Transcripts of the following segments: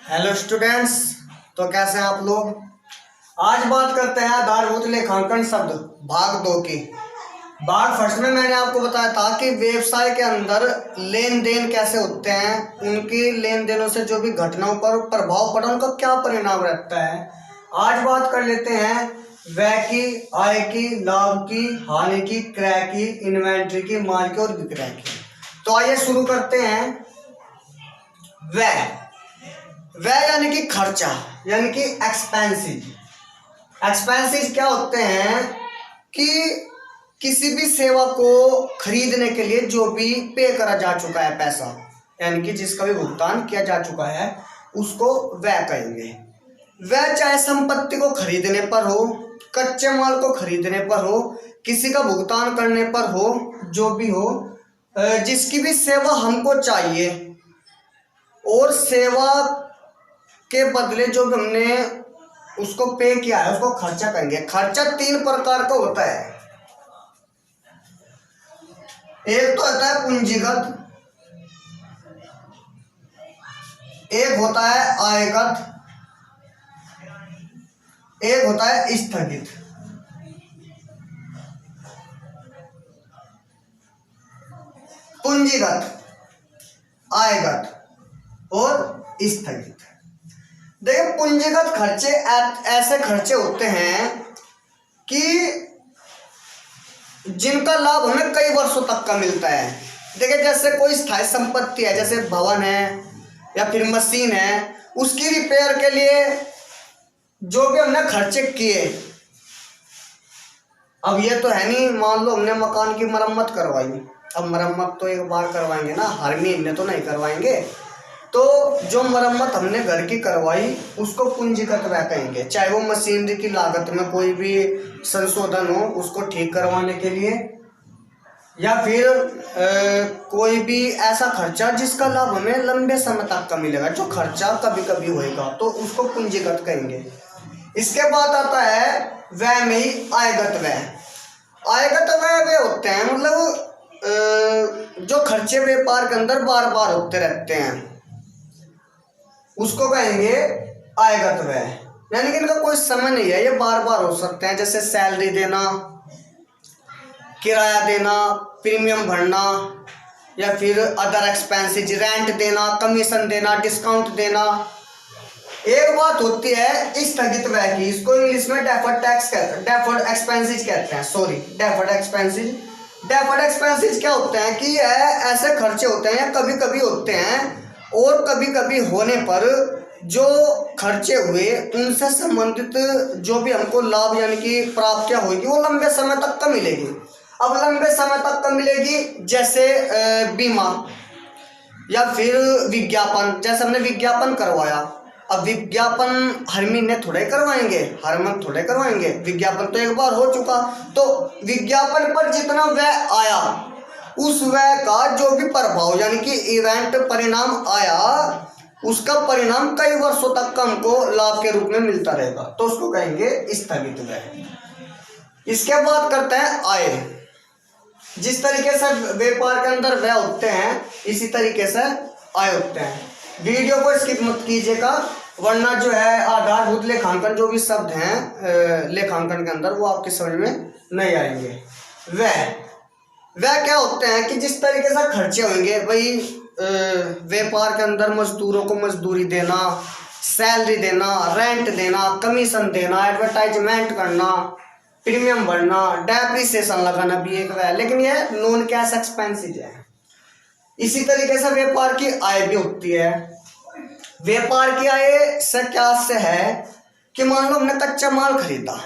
Hello students. तो कैसे हैं आप लोग। आज बात करते हैं आधारभूत लेखांकन शब्द भाग 2 की। भाग फर्स्ट में मैंने आपको बताया था कि व्यवसाय के अंदर लेन देन कैसे होते हैं, उनकी लेन देनों से जो भी घटनाओं पर प्रभाव पड़ा उनका क्या परिणाम रहता है। आज बात कर लेते हैं व्यय की, आय की, लाभ की, हानि की, क्रय की, इन्वेंट्री की, माल की और विक्रय की। तो आइए शुरू करते हैं। व्यय व्यय यानी कि खर्चा, यानी कि एक्सपेंसेस। एक्सपेंसेस क्या होते हैं कि किसी भी सेवा को खरीदने के लिए जो भी पे करा जा चुका है पैसा, यानी कि जिसका भी भुगतान किया जा चुका है उसको व्यय कहेंगे। व्यय चाहे संपत्ति को खरीदने पर हो, कच्चे माल को खरीदने पर हो, किसी का भुगतान करने पर हो, जो भी हो, जिसकी भी सेवा हमको चाहिए और सेवा के बदले जो भी हमने उसको पे किया है उसको खर्चा कहेंगे। खर्चा 3 प्रकार का होता है। एक तो होता है पूंजीगत, एक होता है आयगत, एक होता है स्थगित। पूंजीगत, आयगत और स्थगित। देखिए, पूंजीगत खर्चे ऐसे खर्चे होते हैं कि जिनका लाभ हमें कई वर्षों तक का मिलता है। देखिए, जैसे कोई स्थायी संपत्ति है, जैसे भवन है या फिर मशीन है, उसकी रिपेयर के लिए जो भी हमने खर्चे किए, अब ये तो है नहीं, मान लो हमने मकान की मरम्मत करवाई, अब मरम्मत तो एक बार करवाएंगे ना, हर महीने तो नहीं करवाएंगे। तो जो मरम्मत हमने घर की करवाई उसको पूंजीगत व्यय कहेंगे। चाहे वो मशीनरी की लागत में कोई भी संशोधन हो उसको ठीक करवाने के लिए, या फिर कोई भी ऐसा खर्चा जिसका लाभ हमें लंबे समय तक का मिलेगा, जो खर्चा कभी कभी होएगा, तो उसको पूंजीगत कहेंगे। इसके बाद आता है व्यय में ही आयगत व्यय। आयगत व्यय वे होते हैं, मतलब जो खर्चे व्यापार के अंदर बार बार होते रहते हैं, उसको कहेंगे आयगत व्यय। यानी कि इनका कोई समय नहीं है, ये बार बार हो सकते हैं। जैसे सैलरी देना, किराया देना, प्रीमियम भरना, या फिर अदर एक्सपेंसेस, रेंट देना, कमीशन देना, डिस्काउंट देना। एक बात होती है स्थगित व्यय की, इसको इंग्लिश में डेफर्ड एक्सपेंसेस कहते हैं। Sorry, deferred expenses. Deferred expenses क्या होते हैं कि यह ऐसे खर्चे होते हैं, कभी कभी होते हैं और कभी कभी होने पर जो खर्चे हुए उनसे संबंधित जो भी हमको लाभ यानी कि प्राप्तियां होगी वो लंबे समय तक का मिलेगी। अब लंबे समय तक का मिलेगी जैसे बीमा या फिर विज्ञापन। जैसे हमने विज्ञापन करवाया, अब विज्ञापन हर महीने थोड़े करवाएंगे, हर मंथ थोड़े करवाएंगे, विज्ञापन तो एक बार हो चुका। तो विज्ञापन पर जितना व्यय आया उस व्यय का जो भी प्रभाव यानी कि इवेंट परिणाम आया, उसका परिणाम कई वर्षों तक का हमको लाभ के रूप में मिलता रहेगा, तो उसको कहेंगे स्थगित व्यय। इसके बाद करते हैं आय। जिस तरीके से व्यापार के अंदर व्यय होते हैं इसी तरीके से आय होते हैं। वीडियो को स्किप मत कीजिएगा, वरना जो है आधारभूत लेखांकन जो भी शब्द हैं लेखांकन के अंदर वो आपकी समझ में नहीं आएंगे। व्यय क्या होते हैं कि जिस तरीके से खर्चे होंगे, वही व्यापार के अंदर मजदूरों को मजदूरी देना, सैलरी देना, रेंट देना, कमीशन देना, एडवर्टाइजमेंट करना, प्रीमियम भरना, डेप्रिसिएशन लगाना भी एक व्यय, लेकिन यह नॉन कैश एक्सपेंसेस है। इसी तरीके से व्यापार की आय भी होती है। व्यापार की आय से क्या से है कि मान लो हमने कच्चा माल खरीदा,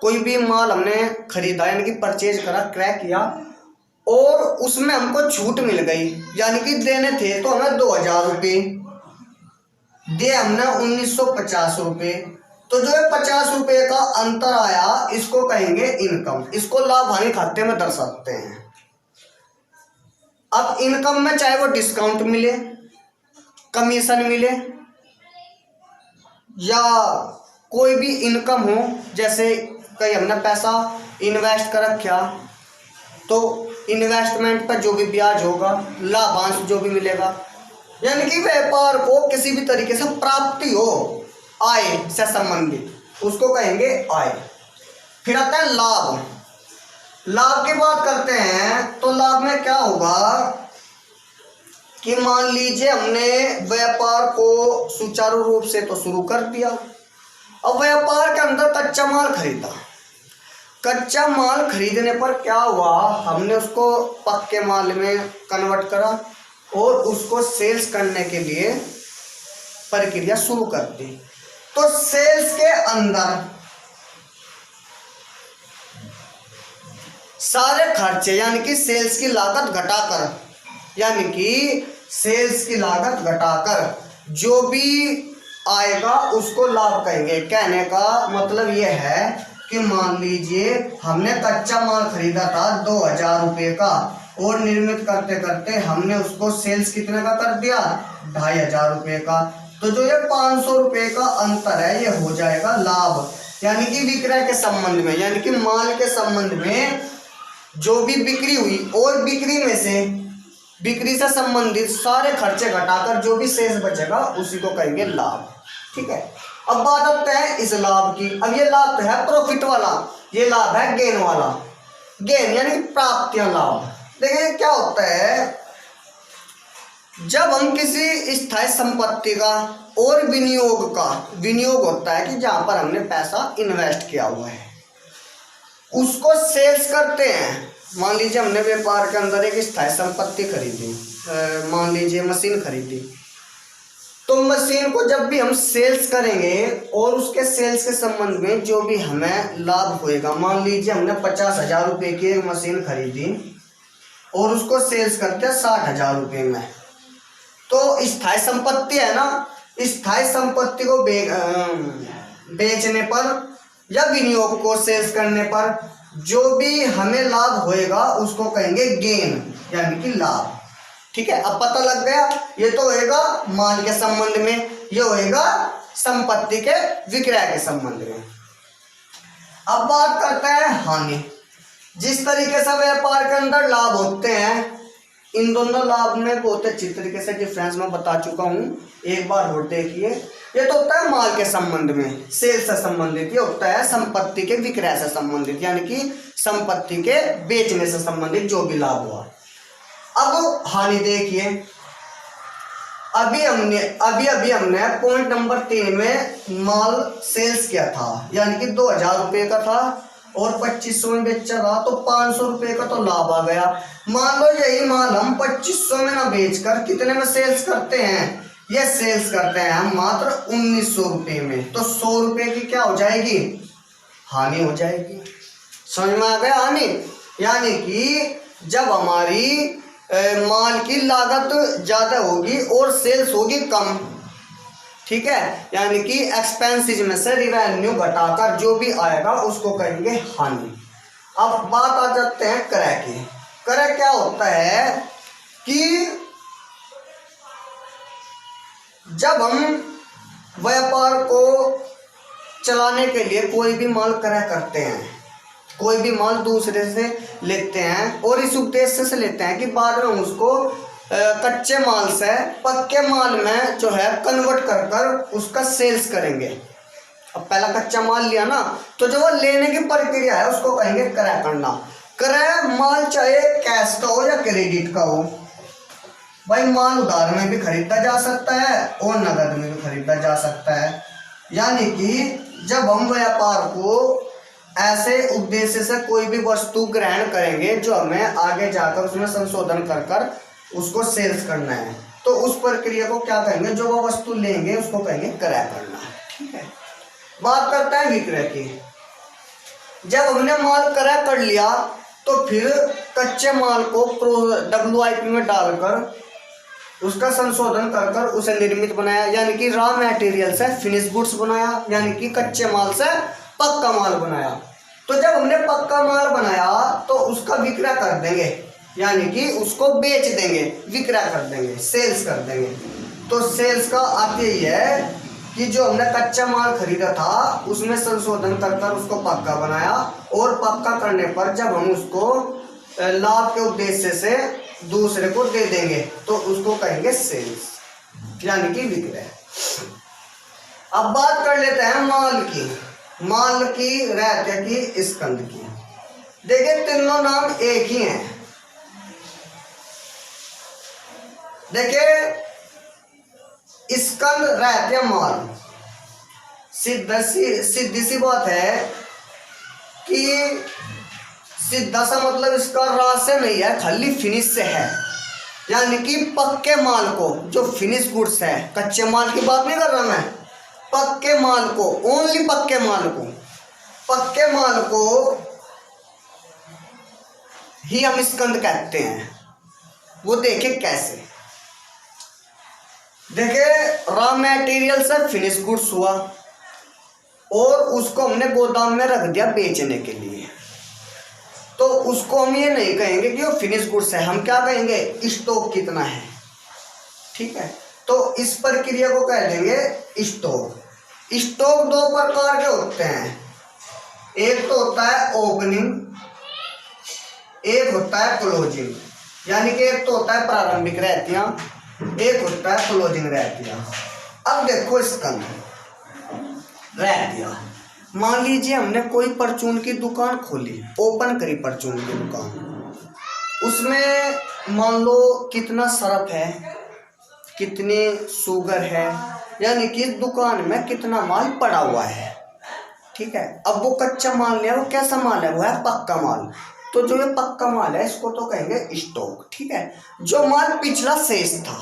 कोई भी माल हमने खरीदा यानी कि परचेज करा, क्रय किया, और उसमें हमको छूट मिल गई, यानी कि देने थे तो हमें 2000 रुपये दे, हमने 1950 रुपये, तो जो है 50 रुपये का अंतर आया, इसको कहेंगे इनकम। इसको लाभ हानि खाते में दर्शाते हैं। अब इनकम में चाहे वो डिस्काउंट मिले, कमीशन मिले, या कोई भी इनकम हो, जैसे कहीं हमने पैसा इन्वेस्ट कर रखा तो इन्वेस्टमेंट पर जो भी ब्याज होगा, लाभांश जो भी मिलेगा, यानी कि व्यापार को किसी भी तरीके से प्राप्ति हो आय से संबंधित, उसको कहेंगे आय। फिर आता है लाभ। लाभ की बात करते हैं तो लाभ में क्या होगा कि मान लीजिए हमने व्यापार को सुचारू रूप से तो शुरू कर दिया, अब व्यापार के अंदर कच्चा माल खरीदा। कच्चा माल खरीदने पर क्या हुआ, हमने उसको पक्के माल में कन्वर्ट करा और उसको सेल्स करने के लिए प्रक्रिया शुरू कर दी। तो सेल्स के अंदर सारे खर्चे यानी कि सेल्स की लागत घटाकर, यानी कि सेल्स की लागत घटाकर जो भी आएगा उसको लाभ कहेंगे। कहने का मतलब यह है कि मान लीजिए हमने कच्चा माल खरीदा था 2000 रुपये का और निर्मित करते करते हमने उसको सेल्स कितने का कर दिया, 2500 रुपये का। तो जो ये 500 रुपये का अंतर है ये हो जाएगा लाभ, यानी कि विक्रय के संबंध में, यानी कि माल के संबंध में जो भी बिक्री हुई और बिक्री से संबंधित सारे खर्चे घटाकर जो भी शेष बचेगा उसी को कहेंगे लाभ। ठीक है, अब बात आते हैं इस लाभ की। अब ये लाभ तो है प्रॉफिट वाला, ये लाभ है गेन वाला। गेन यानी प्राप्तियां लाभ। देखिए क्या होता है, जब हम किसी स्थायी संपत्ति का और विनियोग होता है कि जहां पर हमने पैसा इन्वेस्ट किया हुआ है उसको सेल्स करते हैं। मान लीजिए हमने व्यापार के अंदर एक स्थायी संपत्ति खरीदी, मान लीजिए मशीन खरीदी, तो मशीन को जब भी हम सेल्स करेंगे और उसके सेल्स के संबंध में जो भी हमें लाभ होएगा, मान लीजिए हमने 50,000 रुपये की एक मशीन खरीदी और उसको सेल्स करते हैं 60,000 रुपये में, तो स्थायी संपत्ति है ना, स्थायी संपत्ति को बेचने पर या विनियोग को सेल्स करने पर जो भी हमें लाभ होएगा उसको कहेंगे गेन यानी कि लाभ। ठीक है, अब पता लग गया, ये तो होएगा माल के संबंध में, ये होएगा संपत्ति के विक्रय के संबंध में। अब बात करते हैं हानि। जिस तरीके से व्यापार के अंदर लाभ होते हैं, इन दोनों लाभ में बहुत अच्छी तरीके से डिफरेंस मैं बता चुका हूँ, एक बार और देखिए। ये तो होता है माल के संबंध में, सेल्स से संबंधित, ये होता है संपत्ति के विक्रय से संबंधित, यानी कि संपत्ति के बेचने से संबंधित जो भी लाभ हुआ। अब हानि देखिए, अभी हमने पॉइंट नंबर 3 में माल सेल्स किया था, यानी कि 2000 रुपये का था और 2500 में बेचा था, तो 500 रुपये का तो लाभ आ गया। मान लो यही माल हम 2500 में ना बेचकर कितने में सेल्स करते हैं, ये सेल्स करते हैं हम मात्र 1900 रुपये में, तो 100 रुपये की क्या हो जाएगी, हानि हो जाएगी। समझ में आ गया हानि, यानी कि जब हमारी माल की लागत ज़्यादा होगी और सेल्स होगी कम। ठीक है, यानी कि एक्सपेंसेस में से रिवेन्यू घटाकर जो भी आएगा उसको कहेंगे हानि। अब बात आ जाते हैं क्रय की। क्रय क्या होता है कि जब हम व्यापार को चलाने के लिए कोई भी माल क्रय करते हैं, कोई भी माल दूसरे से लेते हैं और इस उद्देश्य से लेते हैं कि बाद में उसको कच्चे माल से पक्के माल में जो है कन्वर्ट कर कर उसका सेल्स करेंगे। अब पहला कच्चा माल लिया ना, तो जो वो लेने की प्रक्रिया है उसको कहेंगे क्रय करना। क्रय माल चाहे कैश का हो या क्रेडिट का हो, भाई माल उधार में भी खरीदा जा सकता है और नगद में भी खरीदा जा सकता है। यानी कि जब हम व्यापार को ऐसे उद्देश्य से कोई भी वस्तु ग्रहण करेंगे जो हमें आगे जाकर उसमें संशोधन कर कर उसको सेल्स करना है, तो उस प्रक्रिया को क्या कहेंगे, जो वो वस्तु लेंगे उसको कहेंगे क्रय करना। ठीक है, बात करता है विक्रय की। जब हमने माल क्रय कर लिया तो फिर कच्चे माल को WIP में डालकर उसका संशोधन कर कर उसे निर्मित बनाया, यानी कि रॉ मटेरियल से फिनिश गुड्स बनाया, यानी कि कच्चे माल से पक्का माल बनाया। तो जब हमने पक्का माल बनाया तो उसका विक्रय कर देंगे, यानी कि उसको बेच देंगे, विक्रय कर देंगे, सेल्स कर देंगे। तो सेल्स का अर्थ यही है कि जो हमने कच्चा माल खरीदा था उसमें संशोधन कर कर उसको पक्का बनाया और पक्का करने पर जब हम उसको लाभ के उद्देश्य से दूसरे को दे देंगे तो उसको कहेंगे सेल्स। यानी कि विक्रय। अब बात कर लेते हैं माल की। माल की, रहत्य की, स्कंद की। देखिए तीनों नाम एक ही हैं। देखिए स्कंद, रहत्य, माल, सीधी सी बात है कि सीधा सा मतलब इसका रास से नहीं है, खाली फिनिश से है। यानी कि पक्के माल को, जो फिनिश गुड्स है, कच्चे माल की बात नहीं कर रहा मैं, पक्के माल को, ओनली पक्के माल को, पक्के माल को ही हम स्कंद कहते हैं। वो देखे कैसे। देखे रॉ मटेरियल से फिनिश गुड्स हुआ और उसको हमने गोदाम में रख दिया बेचने के लिए, तो उसको हम ये नहीं कहेंगे कि वो फिनिश गुड्स है, हम क्या कहेंगे, स्टॉक कितना है। ठीक है, तो इस प्रक्रिया को कह देंगे स्टॉक। स्टॉक दो प्रकार के होते हैं, एक तो होता है ओपनिंग, एक होता है क्लोजिंग। यानी कि एक तो होता है प्रारंभिक रहतियां, एक होता है क्लोजिंग रहतियां। अब देखो स्कंद रहतियां, मान लीजिए हमने कोई परचून की दुकान खोली, ओपन करी परचून की दुकान, उसमें मान लो कितना सरफ है, कितनी शुगर है, यानी कि दुकान में कितना माल पड़ा हुआ है। ठीक है, अब वो कच्चा माल नहीं है, वो कैसा माल है, वो है पक्का माल। तो जो ये पक्का माल है इसको तो कहेंगे स्टॉक। ठीक है, जो माल पिछला शेष था,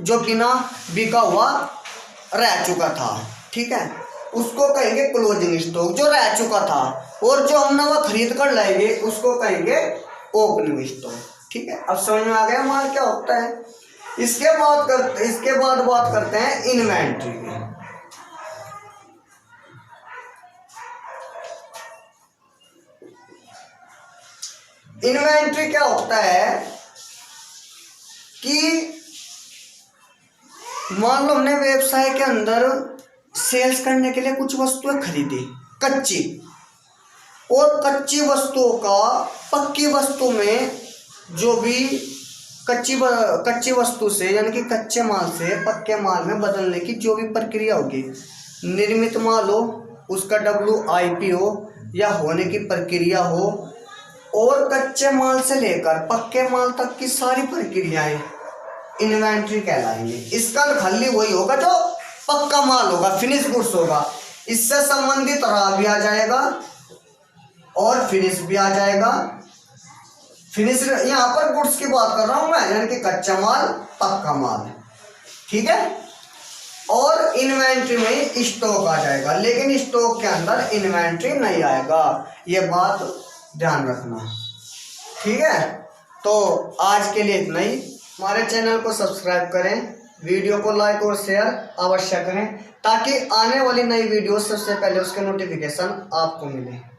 जो बिना बिका हुआ रह चुका था, ठीक है, उसको कहेंगे क्लोजिंग स्टॉक, जो रह चुका था। और जो हम नवा खरीद कर लाएंगे उसको कहेंगे ओपनिंग स्टॉक। ठीक है, अब समझ में आ गया माल क्या होता है। इसके बाद बात करते हैं इन्वेंट्री की। इन्वेंट्री क्या होता है कि मान लो हमने व्यवसाय के अंदर सेल्स करने के लिए कुछ वस्तुएं खरीदी कच्ची, और कच्ची वस्तुओं का पक्की वस्तु में जो भी कच्ची वस्तु से, यानी कि कच्चे माल से पक्के माल में बदलने की जो भी प्रक्रिया होगी, निर्मित माल हो, उसका WIP हो या होने की प्रक्रिया हो, और कच्चे माल से लेकर पक्के माल तक की सारी प्रक्रियाएं इन्वेंट्री कहलाएंगे। इसका खाली वही होगा जो पक्का माल होगा, फिनिश गुड्स होगा। इससे संबंधित रॉ भी आ जाएगा और फिनिश भी आ जाएगा। फिनिश यहाँ पर गुड्स की बात कर रहा हूं मैं, यानी कि कच्चा माल, पक्का माल। ठीक है, और इन्वेंट्री में स्टॉक आ जाएगा, लेकिन स्टॉक के अंदर इन्वेंट्री नहीं आएगा, ये बात ध्यान रखना। ठीक है, तो आज के लिए इतना ही। हमारे चैनल को सब्सक्राइब करें, वीडियो को लाइक और शेयर अवश्य करें, ताकि आने वाली नई वीडियो सबसे पहले उसके नोटिफिकेशन आपको मिले।